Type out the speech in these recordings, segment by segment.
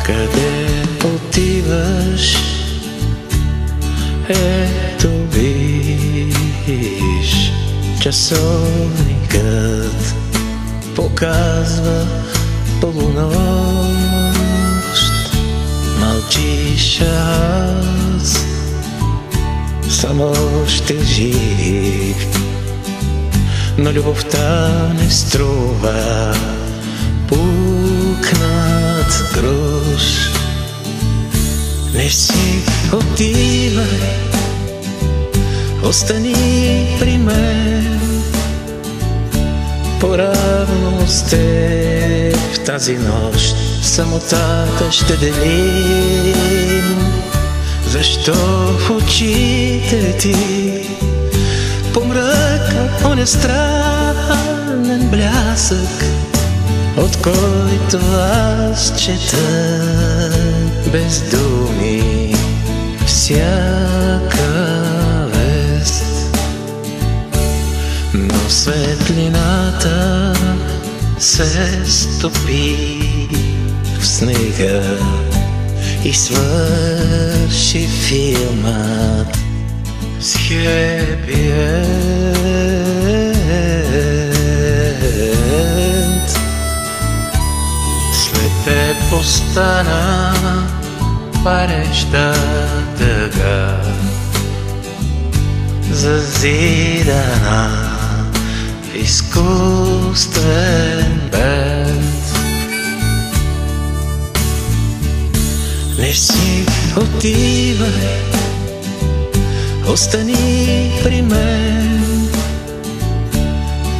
Къде отиваш? Ето виж, часовникът показва полунощ. Мълчиш, аз съм още жив, но любовта не струва пукнат грош. Не си отивай, остани при мен. Поравно с теб тази нощ самотата ще делим. Защо в очите ти помръква оня странен блясък, от който аз чета без думи всяка вест? Но светлината се стопи в снега и свърши филмът с хепи енд. След теб остана пареща дъга, зазидана в изкуствен бед. Не си отивай, остани при мен.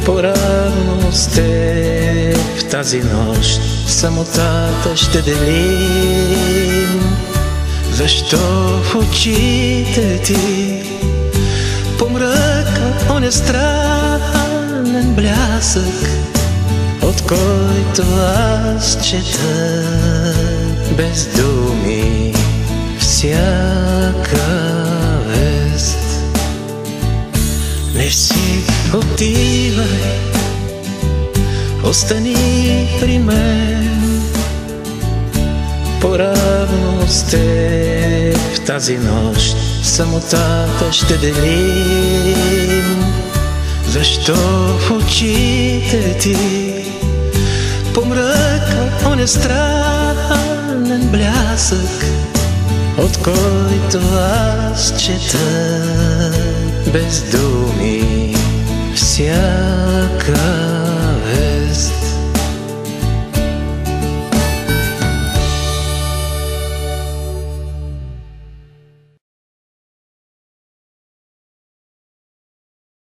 Поравно с теб тази нощ самотата ще делим. Защо в очите ти помръква оня странен блясък, от който аз чета без думи всяка вест? Не си отивай, остани при мен. Поравно с теб тази нощ самотата ще делим. Защо в очите ти помръква оня странен блясък, от който аз чета без думи всяка